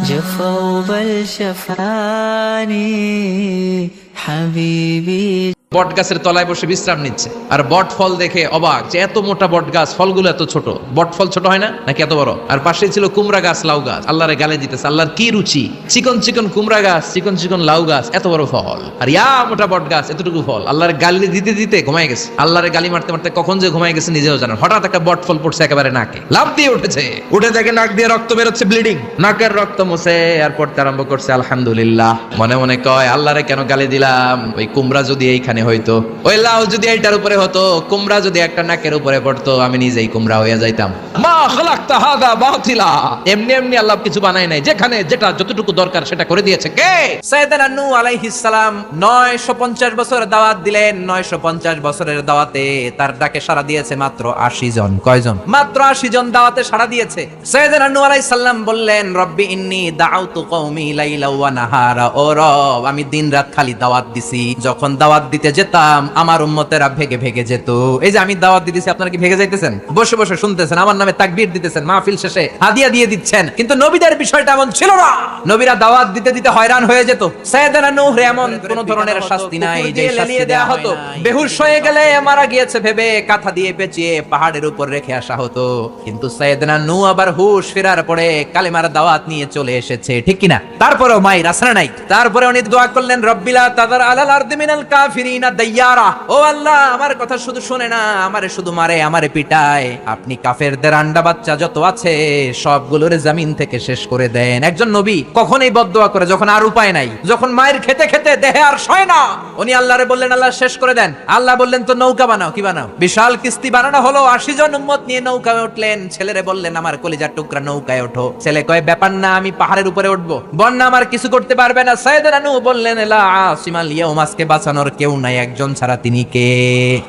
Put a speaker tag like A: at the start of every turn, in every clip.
A: جفا بل شفاني حبيبي।
B: বট গাছের তলায় বসে বিশ্রাম নিচ্ছে আর বট ফল দেখে অবাক যে এত মোটা বট গাছ, ফলগুলো এত ছোট। বট ফল ছোট হয় না নাকি এত বড়? আর পাশে ছিল কুমড়া গাছ, লাউ গাছ। আল্লাহরে গালে দিতেছে, আল্লাহর কি রুচি! চিকন চিকন কুমড়া গাছ, চিকন চিকন লাউ গাছ, এত বড় ফল, আর ইয়া মোটা বট গাছ, এতটুকু ফল। আল্লাহর গালি দিতে দিতে ঘুমায় গেছে। আল্লাহরে গালি মারতে মারতে কখন যে ঘুমায় গেছে নিজেও জানেন। হঠাৎ একটা বট ফল পড়ছে একেবারে নাকে, লাফ দিয়ে উঠেছে। উঠে দেখে নাক দিয়ে রক্ত বেরোচ্ছে, ব্লিডিং। নাকের রক্ত মুছে আর পড়তে আরম্ভ করছে আলহামদুলিল্লাহ। মনে মনে কয়, আল্লাহরে কেন গালি দিলাম? ওই কুমড়া যদি এইখানে হইতো, ওই লাউ যদি এইটার উপরে হতো, কুমড়া যদি একটা নাকের উপরে পড়তো, আমি নিজেই কুমড়া হয়ে যাইতাম। মা খালাকতা হাদা বাতিলা। এমনি এমনি আল্লাহ কিছু বানায় নাই, যেখানে যেটা যতটুকু দরকার সেটা করে দিয়েছে কে? সাইয়েদনা নূহ আলাইহিস সালাম 950 বছর দাওয়াত দিলেন। 950 বছরের দাওয়াতে তার ডাকে সাড়া দিয়েছে মাত্র 80 জন। কয়জন? মাত্র 80 জন দাওয়াতে সাড়া দিয়েছে। সাইয়েদনা নূহ আলাইহিস সালাম বললেন, রব্বি ইন্নী দাউতু কওমি লাইলা ওয়া নাহারা। ও রব, আমি দিন রাত খালি দাওয়াত দিছি। যখন দাওয়াত দিতে যেতাম আমার উম্মতেরা ভেগে ভেগে যেত। এই যে আমি দাওয়াত দিতেছি, আপনারা কি ভেগে যাইতেছেন? বসে বসে শুনতেছেন, আমার নামে তাকবীর দিতেছেন, মাহফিল শেষে হাদিয়া দিয়ে দিচ্ছেন। কিন্তু নবীদের বিষয়টা এমন ছিল না। নবীরা দাওয়াত দিতে দিতে হয়রান হয়ে যেত। সাইয়েদনা নূহ এমন কোন ধরনের শাস্তি নাই যে শাস্তি দেয়া হতো। বেহুশ হয়ে গেলে মারা গিয়েছে ভেবে কাঁথা দিয়ে পেঁচিয়ে পাহাড়ের উপর রেখে আসা হতো। কিন্তু সাইয়েদনা নূহ আবার হুশ ফেরার পরে কালেমার দাওয়াত নিয়ে চলে এসেছে, ঠিক কিনা? তারপরেও মাই রাসনা নাই। তারপরে উনি দোয়া করলেন, রব্বিলা তাদার আলাল আরদি মিনাল কাফিরিনা দাইয়ারা। ও আল্লাহ, আমার কথা শুধু শুনে না, আমারে শুধু মারে, আমারে পিটায়। আপনি কাফেরদের আন্ডা বাচ্চা যত আছে সবগুলোরে জমিন থেকে শেষ করে দেন। একজন নবী কখনোই বদদোয়া করে যখন আর উপায় নাই, যখন মায়ের খেতে খেতে দেহে আর সয় না, উনি আল্লাহরে বললেন, আল্লাহ শেষ করে দেন। আল্লাহ বললেন, তো নৌকা বানাও। কি বানাও? বিশাল কিস্তি বানানো হলো। 80 জন উম্মত নিয়ে নৌকায় উঠলেন। ছেলেরে বললেন, আমার কলিজার টুকরা নৌকায় ওঠো। ছেলে কয়, ব্যাপার না, আমি পাহাড়ের উপরে উঠবো, বন্যা আমার কিছু করতে পারবে না। সাইয়েদনা নূহ বললেন, লা আসিমাল ইয়াউমা, আজকে বাঁচানোর কেউ নাই, একজন ছাড়া, তিনি কে?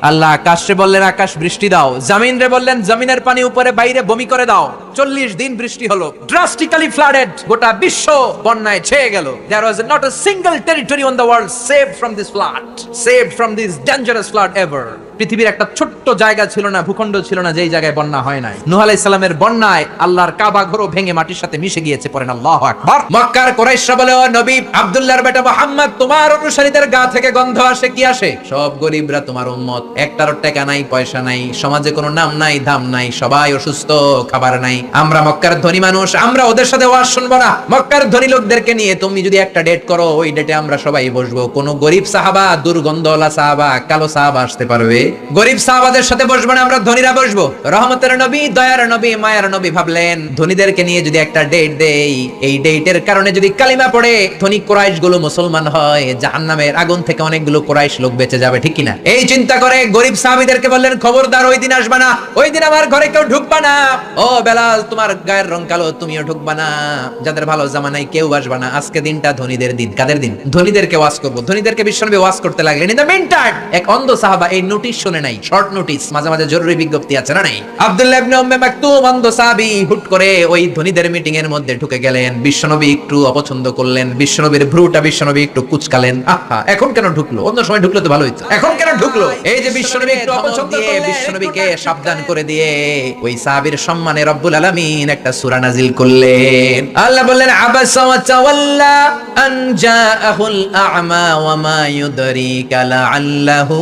B: আল্লাহ আকাশে বললেন, আকাশ বৃষ্টি দাও। জমিন রে বললেন, জমিনের পানি উপরে বাইরে বমি করে দাও। 40 দিন বৃষ্টি হলো, ড্রাস্টিক্যালি ফ্লাডেড। গোটা বিশ্ব বন্যায় ছেয়ে গেল। There was not a single territory on the world saved from this flood, saved from this dangerous flood ever. পৃথিবীর একটা ছোট্ট জায়গা ছিল না, ভূখণ্ড ছিল না যেই জায়গায় বন্যা হয় নাই। নূহ আলাইহিস সালামের বন্যায় আল্লাহর কাবা ঘরও ভেঙে মাটির সাথে মিশে গিয়েছে। পড়েন আল্লাহু আকবার। মক্কার কুরাইশরা বলে, ও নবী, আব্দুল্লাহর বেটা মুহাম্মদ, তোমার অনুসারীদের গা থেকে গন্ধ আসে, কি আসে? সব গরিবরা তোমার উম্মত, একটার টাকা নাই, পয়সা নাই, সমাজে কোনো নাম নাই, দাম নাই, সবাই অসুস্থ, খাবার নাই। আমরা মক্কার ধনী মানুষ, আমরা ওদের সাথে ওয়াজ শুনবো না। মক্কার ধনী লোকদেরকে নিয়ে তুমি যদি একটা ডেট করো, ওই ডেটে আমরা সবাই বসবো। কোন গরিব সাহাবা, দুর্গন্ধওয়ালা সাহাবা, কালো সাহাবা আসতে পারবে? গরিব সাহাবাদের সাথে বসবো না, আমরা ধনীরা বসবো। রহমতের নবী, দয়ার নবী, মায়ার নবী ভাবলেন, ধনীদেরকে নিয়ে যদি একটা ডেট দেই, এই ডেটের কারণে যদি কালিমা পড়ে ধনী কুরাইশ গুলো মুসলমান হয়, জাহান্নামের আগুন থেকে অনেকগুলো কুরাইশ লোক বেঁচে যাবে, ঠিক কিনা? এই চিন্তা করে গরিব সাহাবীদেরকে বললেন, খবরদার, ওই দিন আসবা না, ওই দিন আমার ঘরে কেউ ঢুকবা না। ও বেলাল, তোমার গায়ের রং কালো, তুমিও ঢুকবা না। যাদের ভালো জামা নাই কেউ আসবা না। আজকে দিনটা ধনীদের দিন। কাদের দিন? ধনীদেরকে ওয়াজ করবো। ধনীদেরকে বিশ্বনবী ওয়াজ করতে লাগলেন। ইন দ্য মিন টাইম এক অন্ধ সাহাবা এই নোটিশ শুনে নাই, শর্ট নোটিশ, মাঝে মাঝে জরুরি বিজ্ঞপ্তি আছে না নাই? আব্দুল্লাহ ইবনে উম্মে মাকতুম অন্ধ সাহাবী হুট করে ওই ধনীদের মিটিং এর মধ্যে ঢুকে গেলেন। বিশ্বনবী একটু অপছন্দ করলেন, বিশ্বনবীর ভ্রুটা বিশ্বনবী একটু কুঁচকালেন। আহা, এখন কেন ঢুকলো? অন্য সময় ঢুকলে তো ভালো হইতো, এখন কেন ঢুকলো? এই যে বিশ্বনবী একটু অপছন্দ দিয়ে বিশ্বনবীকে সাবধান করে দিয়ে ওই সাহাবীর সম্মানে রব্বুল আলামিন একটা সূরা নাজিল করলেন। আল্লাহ বললেন, আবাসা ওয়া তাওয়াল্লা আন জাআহুল আ'মা ওয়া মা ইউদরিকা লাআল্লাহু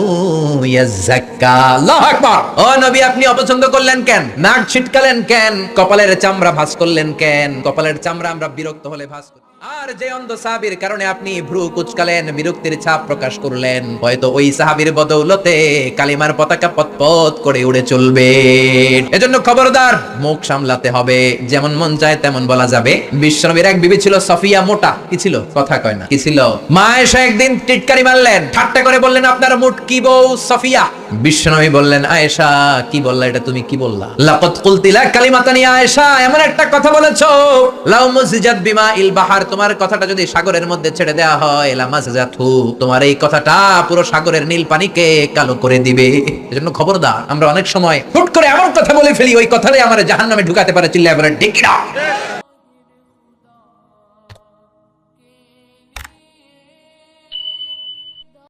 B: ইয়াযাক্কা। আল্লাহু আকবার। ও নবী, আপনি অপছন্দ করলেন কেন? নাক ছিটকালেন কেন? কপালের চামড়া ভাঁজ করলেন কেন? কপালের চামড়া আমরা বিরক্ত হলে ভাঁজ করি। আর যে অন্ধ সাহাবীর কারণে আপনি ভ্রু কুঁচকালেন, বিরক্তির ছাপ প্রকাশ করলেন, হয়তো ওই সাহাবীর বদৌলতে কালিমার পতাকা পতপত করে উড়ে চলবে। এজন্য খবরদার, মুখ সামলাতে হবে। যেমন মন চায় তেমন বলা যাবে। বিশ্বনবীর এক বিবি ছিল সফিয়া, মোটা। কি ছিল? কথা কয় না। কি ছিল? মা আয়েশা একদিন টিটকারি মারলেন, ঠাট্টা করে বললেন, আপনার মুটকি বউ সফিয়া। বিশ্বনবী বললেন, আয়েশা, কি বললা এটা? তুমি কি বললা? লাকাদ কুলতি লা কালিমাতানি আয়েশা, এমন একটা কথা বলেছো, লাউ মুজিজাত বিমা ইল বাহার, তোমার কথাটা যদি সাগরের মধ্যে ছেড়ে দেওয়া হয়, লামাজাতহু, তোমার এই কথাটা পুরো সাগরের নীল পানিকে কালো করে দিবে। এজন্য খবরদার, আমরা অনেক সময় হুট করে এমন কথা বলে ফেলি, ওই কথাটাই আমারে জাহান্নামে ঢুকাতে পারে। চিল্লায় বলেন ঠিক না?